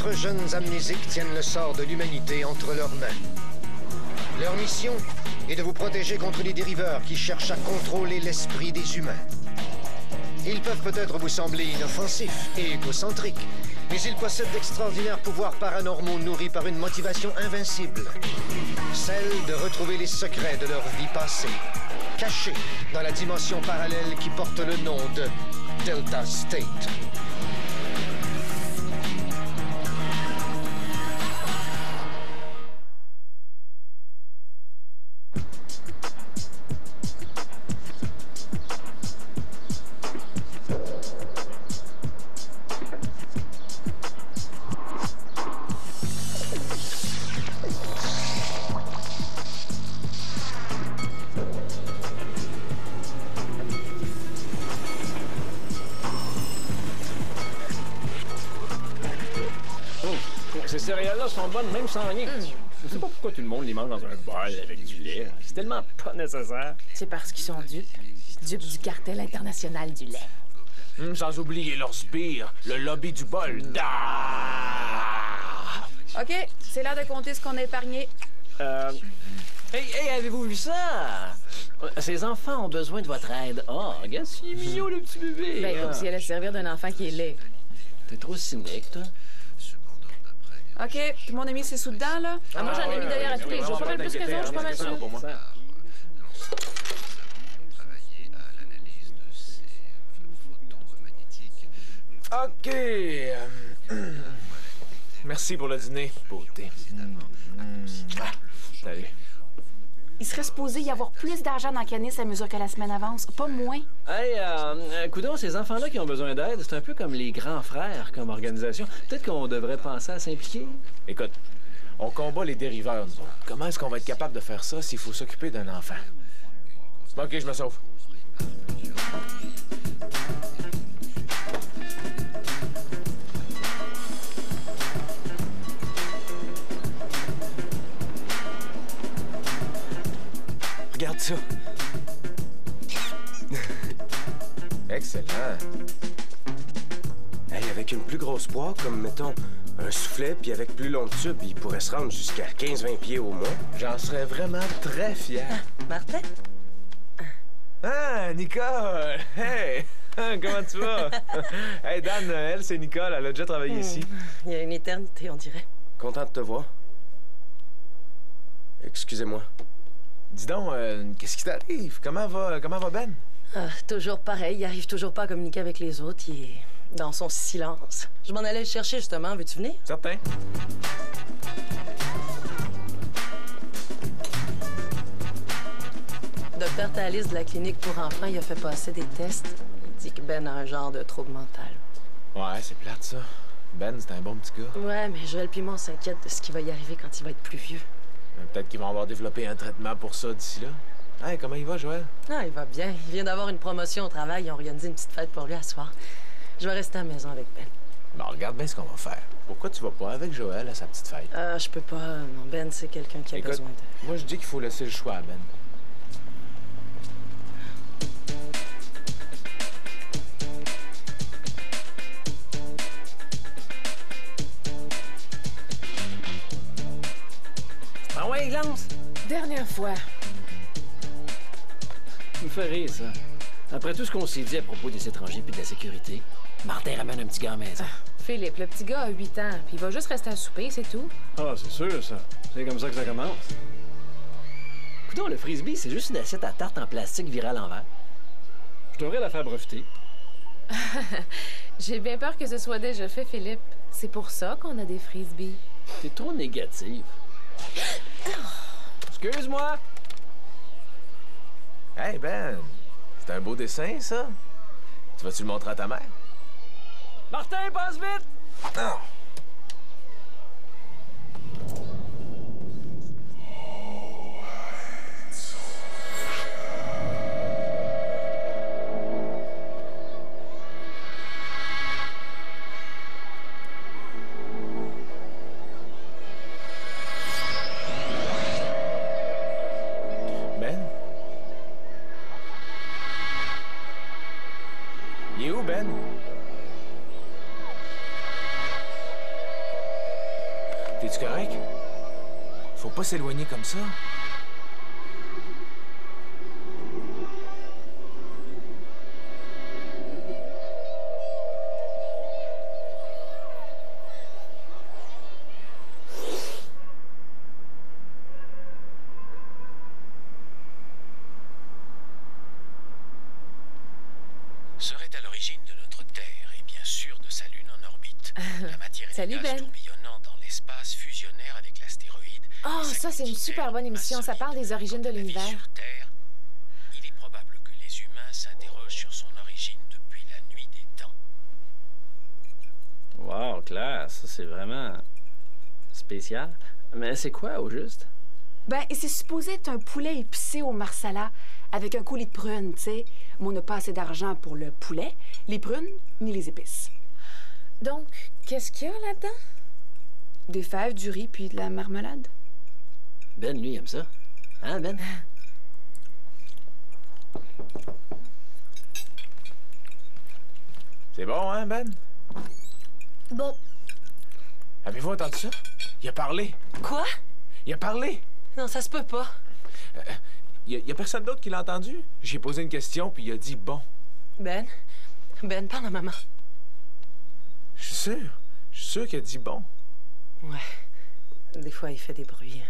4 jeunes amnésiques tiennent le sort de l'humanité entre leurs mains. Leur mission est de vous protéger contre les dériveurs qui cherchent à contrôler l'esprit des humains. Ils peuvent peut-être vous sembler inoffensifs et égocentriques, mais ils possèdent d'extraordinaires pouvoirs paranormaux nourris par une motivation invincible. Celle de retrouver les secrets de leur vie passée, cachés dans la dimension parallèle qui porte le nom de Delta State. Ces céréales-là sont bonnes, même sans rien. Je sais pas pourquoi tout le monde les mange dans un bol avec du lait. C'est tellement pas nécessaire. C'est parce qu'ils sont dupes. Dupes du cartel international du lait. Sans oublier leur sbire, le lobby du bol. OK, c'est l'heure de compter ce qu'on a épargné. Hey, avez-vous vu ça? Ces enfants ont besoin de votre aide. Oh, regarde, c'est mignon, le petit bébé. Ben, comme si elle allait servir d'un enfant qui est laid. T'es trop cynique, toi. OK, tout le monde a mis ses sous dedans, là? Ah, moi, j'en ai mis d'ailleurs à tous les jours. Pas mal plus que ça, je suis pas mal sûre. Pour moi. OK. Merci pour le dîner, beauté. Salut. Il serait supposé y avoir plus d'argent dans Canis à mesure que la semaine avance, pas moins. Hey, coudonc, ces enfants-là qui ont besoin d'aide, c'est un peu comme les grands frères comme organisation. Peut-être qu'on devrait penser à s'impliquer. Écoute, on combat les dériveurs, nous autres. Comment est-ce qu'on va être capable de faire ça s'il faut s'occuper d'un enfant? OK, je me sauve. Regarde ça. Excellent. Hey, avec une plus grosse poire, comme mettons un soufflet, puis avec plus long de tube, il pourrait se rendre jusqu'à 15-20 pieds au moins. J'en serais vraiment très fier. Martin? Ah, Nicole! Hey! Comment tu vas? Hey, Dan, elle, c'est Nicole. Elle a déjà travaillé ici. Il y a une éternité, on dirait. Content de te voir. Excusez-moi. Dis donc, qu'est-ce qui t'arrive? Comment va Ben? Ah, toujours pareil, il arrive toujours pas à communiquer avec les autres, il est dans son silence. Je m'en allais le chercher, justement. Veux-tu venir? Certain. Docteur Thalys de la clinique pour enfants, il a fait passer des tests. Il dit que Ben a un genre de trouble mental. Ouais, c'est plate, ça. Ben, c'est un bon petit gars. Ouais, mais Joël puis moi, on s'inquiète de ce qui va y arriver quand il va être plus vieux. Peut-être qu'ils vont avoir développé un traitement pour ça d'ici là. Hey, comment il va, Joël? Ah, il va bien. Il vient d'avoir une promotion au travail. Ils ont organisé une petite fête pour lui à soir. Je vais rester à la maison avec Ben. Bon, regarde bien ce qu'on va faire. Pourquoi tu vas pas avec Joël à sa petite fête? Je peux pas. Non, Ben, c'est quelqu'un qui a Écoute, besoin de... moi, je dis qu'il faut laisser le choix à Ben. Ah ouais, lance! Dernière fois. Ça me fait rire, ça. Après tout ce qu'on s'est dit à propos des étrangers puis de la sécurité, Martin ramène un petit gars à la maison. Philippe, le petit gars a 8 ans, puis il va juste rester à souper, c'est tout. Ah, c'est sûr, ça. C'est comme ça que ça commence. Coudonc, le frisbee, c'est juste une assiette à tarte en plastique virée à l'envers. Je devrais la faire breveter. J'ai bien peur que ce soit déjà fait, Philippe. C'est pour ça qu'on a des frisbees. T'es trop négative. Excuse-moi! Hey, Ben! C'est un beau dessin, ça? Tu vas-tu le montrer à ta mère? Martin, passe vite! Non! Ben? Il est où, Ben? Es-tu correct? Faut pas s'éloigner comme ça. Serait à l'origine de notre Terre et bien sûr de sa lune en orbite. La matière et Salut, les gaz Ben. tourbillonnant dans l'espace fusionnèrent avec l'astéroïde. Oh, ça, c'est une super bonne émission. Ça parle des origines de l'univers. Sur Terre, il est probable que les humains s'interrogent sur son origine depuis la nuit des temps. Wow, Claire, ça c'est vraiment spécial. Mais c'est quoi au juste? Ben, c'est supposé être un poulet épicé au marsala avec un coulis de prunes, tu sais. Mais on n'a pas assez d'argent pour le poulet, les prunes, ni les épices. Donc, qu'est-ce qu'il y a là-dedans? Des fèves, du riz, puis de la marmelade. Ben, lui, il aime ça. Hein, Ben? C'est bon, hein, Ben? Bon, Avez-vous entendu ça? Il a parlé. quoi? Il a parlé. Non, ça se peut pas. Il y a personne d'autre qui l'a entendu? J'ai posé une question, puis il a dit bon. Ben, parle à maman. Je suis sûr qu'il a dit bon. Ouais, des fois, il fait des bruits.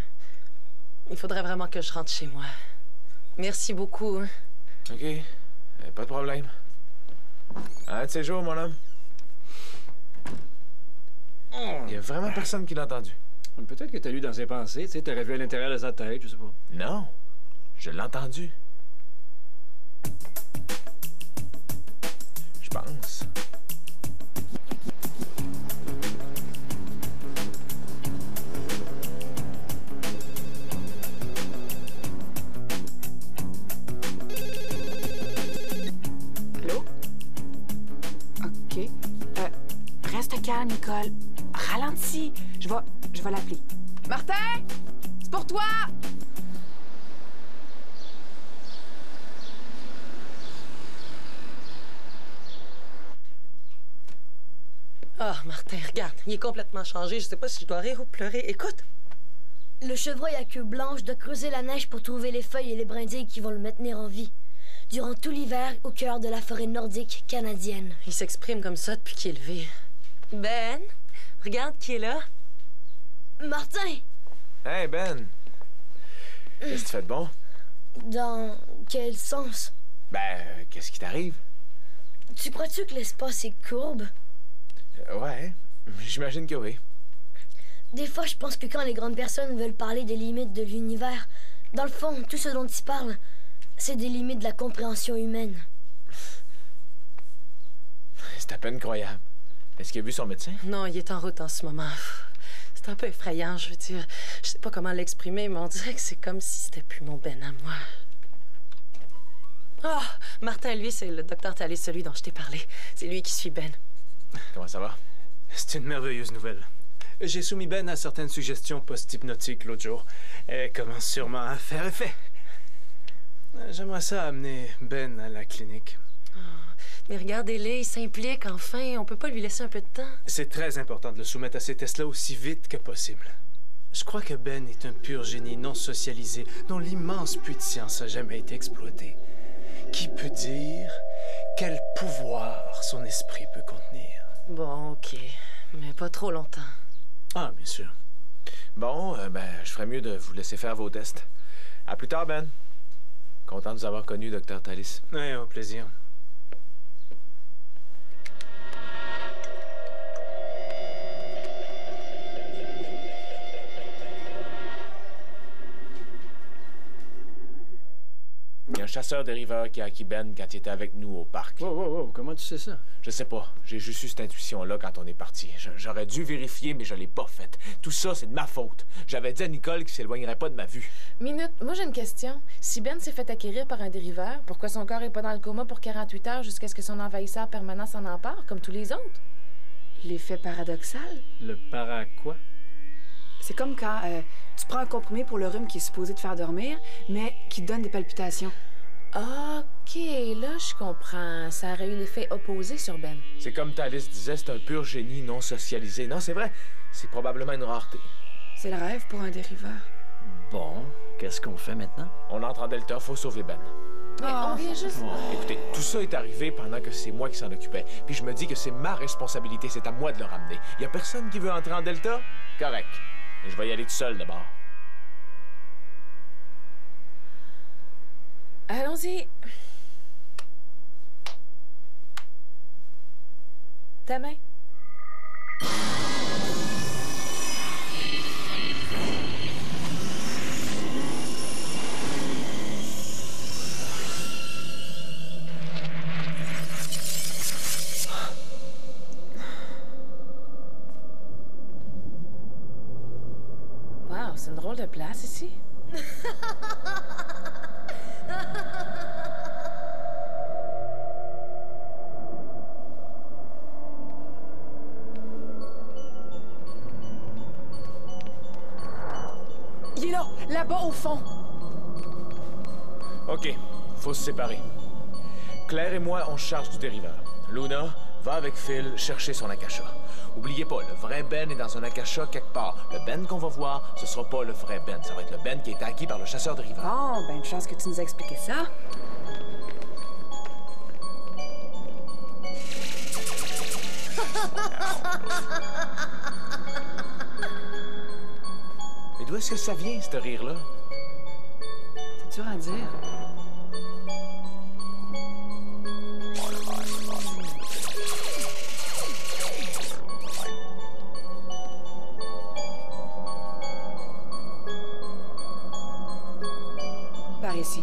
Il faudrait vraiment que je rentre chez moi. Merci beaucoup, hein. OK, pas de problème. Un de ces jours, mon homme. Il y a vraiment personne qui l'a entendu. Peut-être que t'as lu dans ses pensées, tu sais, t'aurais vu à l'intérieur de sa tête, je sais pas. Non, je l'ai entendu. Je pense. Allô? OK. Reste calme, Nicole. Ralentis. Je vais l'appeler. Martin! C'est pour toi! Ah, Martin, regarde, il est complètement changé. Je sais pas si je dois rire ou pleurer. Écoute. Le chevreuil à queue blanche doit creuser la neige pour trouver les feuilles et les brindilles qui vont le maintenir en vie. Durant tout l'hiver, au cœur de la forêt nordique canadienne. Il s'exprime comme ça depuis qu'il est levé. Ben, regarde qui est là. Martin! Hey, Ben. Qu'est-ce que tu fais de bon? Dans quel sens? Ben, qu'est-ce qui t'arrive? Tu crois-tu que l'espace est courbe? Ouais, j'imagine que oui. Des fois, je pense que quand les grandes personnes veulent parler des limites de l'univers, dans le fond, tout ce dont ils parlent, c'est des limites de la compréhension humaine. C'est à peine croyable. Est-ce qu'il a vu son médecin? Non, il est en route en ce moment. C'est un peu effrayant, je veux dire. Je sais pas comment l'exprimer, mais on dirait que c'est comme si c'était plus mon Ben à moi. Ah, Martin, lui, c'est le docteur Thalys, celui dont je t'ai parlé. C'est lui qui suit Ben. Comment ça va? C'est une merveilleuse nouvelle. J'ai soumis Ben à certaines suggestions post-hypnotiques l'autre jour. Elle commence sûrement à faire effet. J'aimerais ça amener Ben à la clinique. Oh, mais regardez-les, il s'implique enfin. On peut pas lui laisser un peu de temps. C'est très important de le soumettre à ces tests-là aussi vite que possible. Je crois que Ben est un pur génie non socialisé dont l'immense puits de science a jamais été exploité. Qui peut dire quel pouvoir son esprit peut contenir? Bon, OK. Mais pas trop longtemps. Ah, bien sûr. Bon, ben, je ferais mieux de vous laisser faire vos tests. À plus tard, Ben. Content de vous avoir connu, Dr. Thalys. Oui, au plaisir. Il y a un chasseur-dériveur qui a acquis Ben quand il était avec nous au parc. Wow, comment tu sais ça? Je sais pas. J'ai juste eu cette intuition-là quand on est parti. J'aurais dû vérifier, mais je l'ai pas faite. Tout ça, c'est de ma faute. J'avais dit à Nicole qu'il s'éloignerait pas de ma vue. Minute, moi j'ai une question. Si Ben s'est fait acquérir par un dériveur, pourquoi son corps est pas dans le coma pour 48 heures jusqu'à ce que son envahisseur permanent s'en empare, comme tous les autres? L'effet paradoxal? Le para quoi? C'est comme quand tu prends un comprimé pour le rhume qui est supposé te faire dormir, mais qui te donne des palpitations. OK, là je comprends. Ça aurait eu l'effet opposé sur Ben. C'est comme Thalys disait, c'est un pur génie non socialisé. Non, c'est vrai. C'est probablement une rareté. C'est le rêve pour un dériveur. Bon, qu'est-ce qu'on fait maintenant? On entre en Delta, faut sauver Ben. Mais on vient juste... Écoutez, tout ça est arrivé pendant que c'est moi qui s'en occupais. Puis je me dis que c'est ma responsabilité, c'est à moi de le ramener. Y a personne qui veut entrer en Delta? Correct. Mais je vais y aller tout seul d'abord. Allons-y. Ta main. Wow, c'est une drôle de place ici. Il est là, là-bas au fond. OK, faut se séparer. Claire et moi, on se charge du dériveur. Luna, va avec Phil chercher son akasha. Oubliez pas, le vrai Ben est dans un akasha quelque part. Le Ben qu'on va voir, ce sera pas le vrai Ben. Ça va être le Ben qui a été acquis par le chasseur de riveurs. Bon, ben une chance que tu nous as expliqué ça. Mais d'où est-ce que ça vient, ce rire-là? C'est dur à dire. Par ici.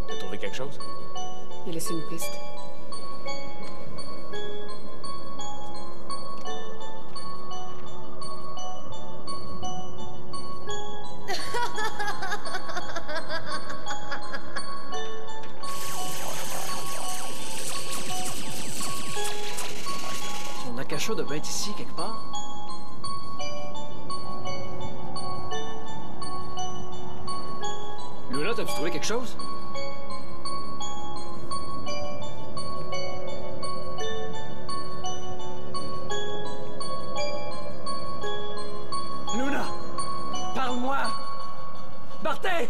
T'as trouvé quelque chose? Il a laissé une piste. Son akasha devait être ici, quelque part. Luna, t'as-tu trouvé quelque chose? Luna! Parle-moi! Martin!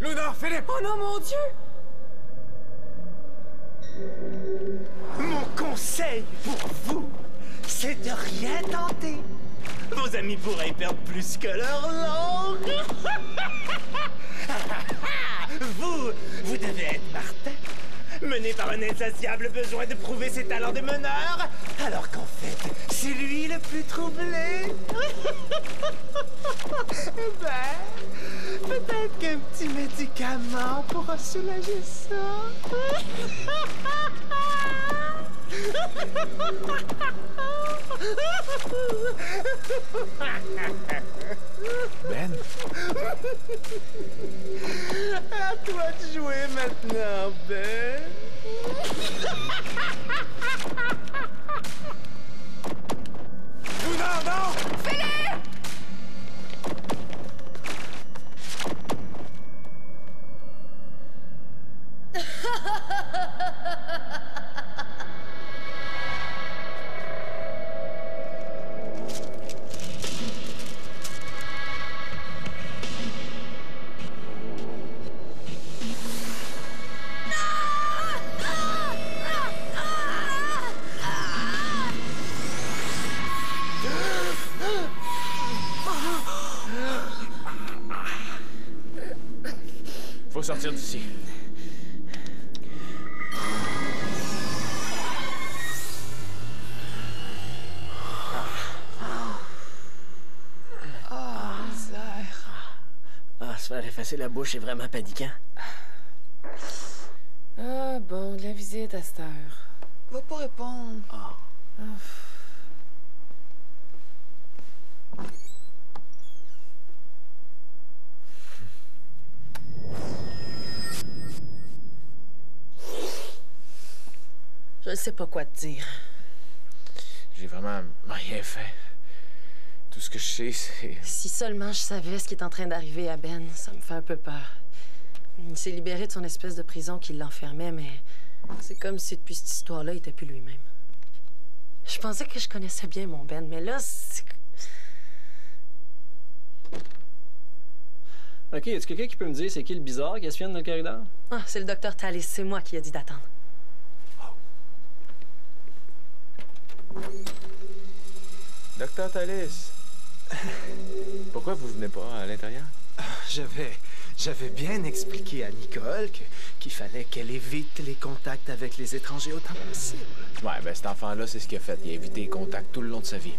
Luna, Philippe! Oh non, mon Dieu! Mon conseil pour vous, c'est de rien tenter. Vos amis pourraient y perdre plus que leur langue. Vous devez être Martin, mené par un insatiable besoin de prouver ses talents de meneur, alors qu'en fait, c'est lui le plus troublé. Peut-être qu'un petit médicament pourra soulager ça. Ben? À toi de jouer maintenant, Ben. Luna, non! Faut sortir d'ici. Ah, se faire effacer la bouche est vraiment paniquant. Ah, bon, de la visite à cette heure. Va pas répondre. Je sais pas quoi te dire. J'ai vraiment rien fait. Tout ce que je sais, c'est... Si seulement je savais ce qui est en train d'arriver à Ben, ça me fait un peu peur. Il s'est libéré de son espèce de prison qui l'enfermait, mais c'est comme si depuis cette histoire-là, il était plus lui-même. Je pensais que je connaissais bien mon Ben, mais là, c'est... OK, est-ce quelqu'un qui peut me dire c'est qui le bizarre qui espionne dans le corridor? Ah, c'est le docteur Tallis, c'est moi qui a dit d'attendre. Docteur Tallis, pourquoi vous venez pas à l'intérieur? J'avais bien expliqué à Nicole qu'il fallait qu'elle évite les contacts avec les étrangers autant possible. Ouais, ben cet enfant-là, c'est ce qu'il a fait. Il a évité les contacts tout le long de sa vie.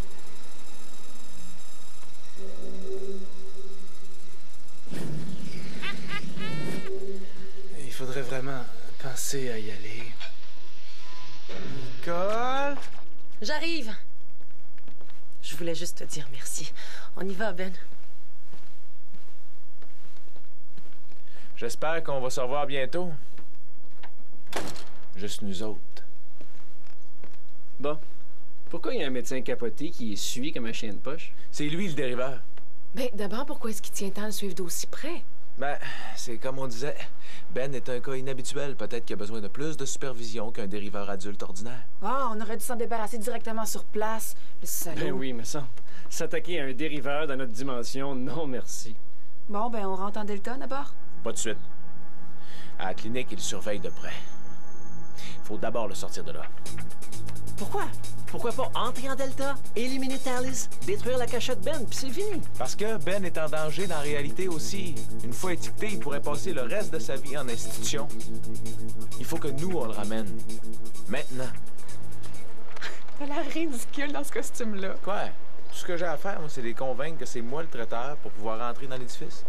Il faudrait vraiment penser à y aller. Nicole? J'arrive! Je voulais juste te dire merci. On y va, Ben. J'espère qu'on va se revoir bientôt. Juste nous autres. Bon. Pourquoi il y a un médecin capoté qui suit comme un chien de poche? C'est lui le dériveur. Ben, d'abord, pourquoi est-ce qu'il tient tant à le suivre d'aussi près? Ben, c'est comme on disait. Ben est un cas inhabituel. Peut-être qu'il a besoin de plus de supervision qu'un dériveur adulte ordinaire. Ah, on aurait dû s'en débarrasser directement sur place. Le salaud. Ben oui, mais ça. S'attaquer à un dériveur dans notre dimension, non merci. Bon, ben on rentre en Delta d'abord? Pas de suite. À la clinique, il surveille de près. Faut d'abord le sortir de là. Pourquoi? Pourquoi pas entrer en Delta, éliminer Tallis, détruire la cachette Ben, puis c'est fini? Parce que Ben est en danger dans la réalité aussi. Une fois étiqueté, il pourrait passer le reste de sa vie en institution. Il faut que nous, on le ramène. Maintenant. T'as l'air ridicule dans ce costume-là. Quoi? Tout ce que j'ai à faire, moi, c'est de les convaincre que c'est moi le traiteur pour pouvoir rentrer dans l'édifice.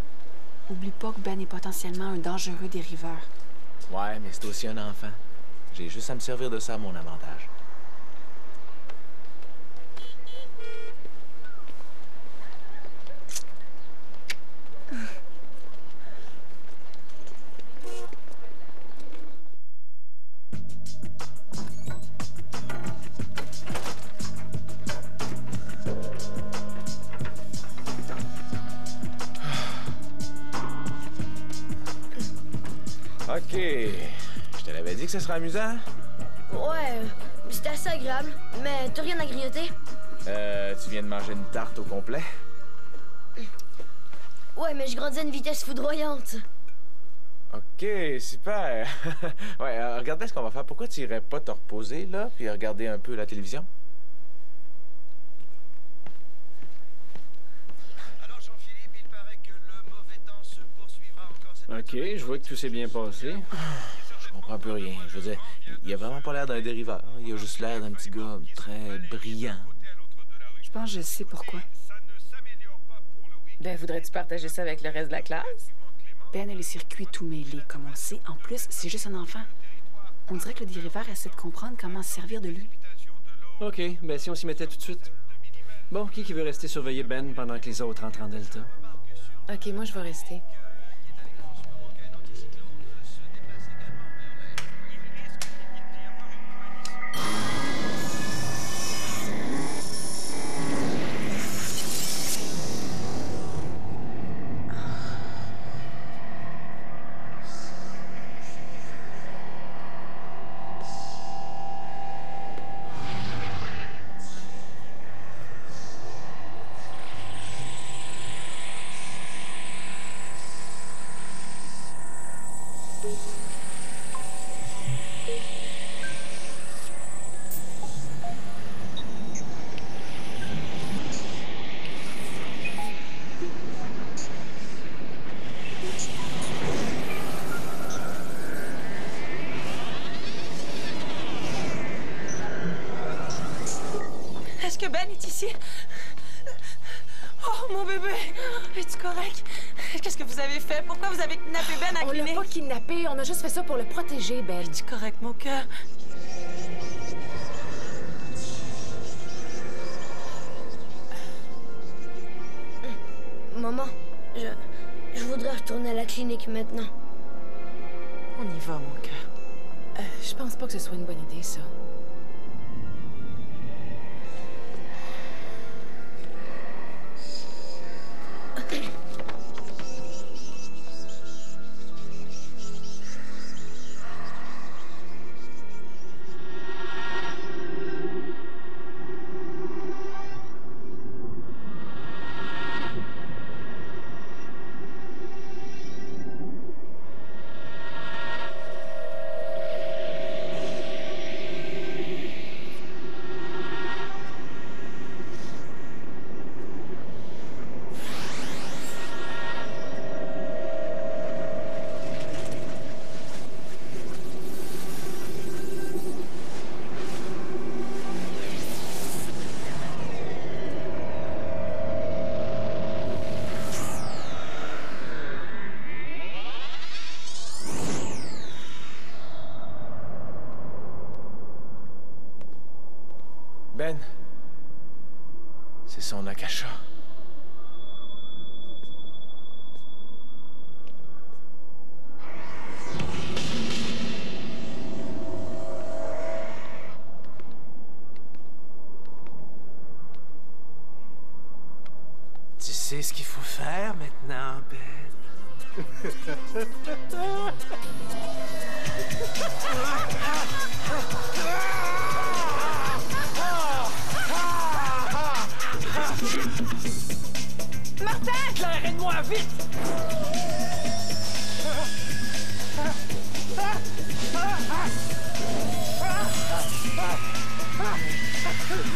Oublie pas que Ben est potentiellement un dangereux dériveur. Ouais, mais c'est aussi un enfant. J'ai juste à me servir de ça à mon avantage. OK. Je te l'avais dit que ce serait amusant. Ouais, c'était assez agréable. Mais t'as rien à grignoter? Tu viens de manger une tarte au complet? Ouais, mais je grandis à une vitesse foudroyante. OK, super. Ouais, regardez ce qu'on va faire. Pourquoi tu irais pas te reposer, là, puis regarder un peu la télévision? Alors, Jean-Philippe, il paraît que le mauvais temps se poursuivra encore cette OK, je vois que tout s'est bien passé. Je comprends plus rien. Je veux dire, il a vraiment pas l'air d'un dériveur. Il a juste l'air d'un petit gars très brillant. Je pense que je sais pourquoi. Ben, voudrais-tu partager ça avec le reste de la classe? Ben a les circuits tout mêlés, comme on le sait. En plus, c'est juste un enfant. On dirait que le dériveur essaie de comprendre comment se servir de lui. OK, ben si on s'y mettait tout de suite. Bon, qui veut rester surveiller Ben pendant que les autres entrent en Delta? OK, moi, je vais rester. Est-ce que Ben est ici? Oh, mon bébé! Es-tu correct? Qu'est-ce que vous avez fait? Pourquoi vous avez kidnappé Ben à la On l'a clinique? pas kidnappé, on a juste fait ça pour le protéger, Ben. Es-tu correct, mon cœur? Maman, je voudrais retourner à la clinique maintenant. On y va, mon cœur. Je pense pas que ce soit une bonne idée, ça. Ben, c'est son akasha. Tu sais ce qu'il faut faire maintenant, Ben? Martin! Claire, aide-moi, vite!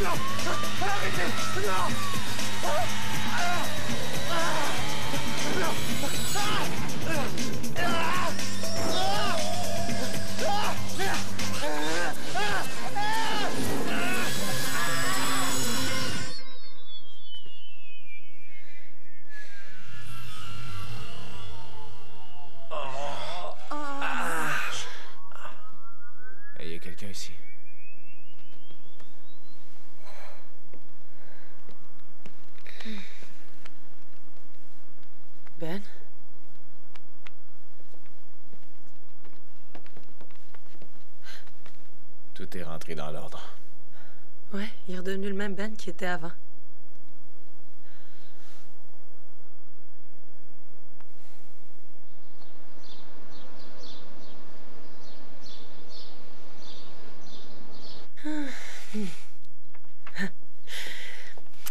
Non! Arrêtez! Non! Il y a quelqu'un ici. Ben? Tout est rentré dans l'ordre. Ouais, il est redevenu le même Ben qui était avant.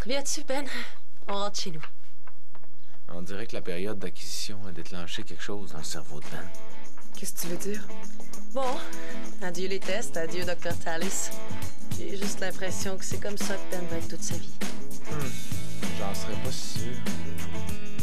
Viens-tu, Ben? On rentre chez nous. On dirait que la période d'acquisition a déclenché quelque chose dans le cerveau de Ben. Qu'est-ce que tu veux dire? Bon, adieu les tests, adieu Dr. Tallis. J'ai juste l'impression que c'est comme ça que Ben va être toute sa vie. J'en serais pas si sûr.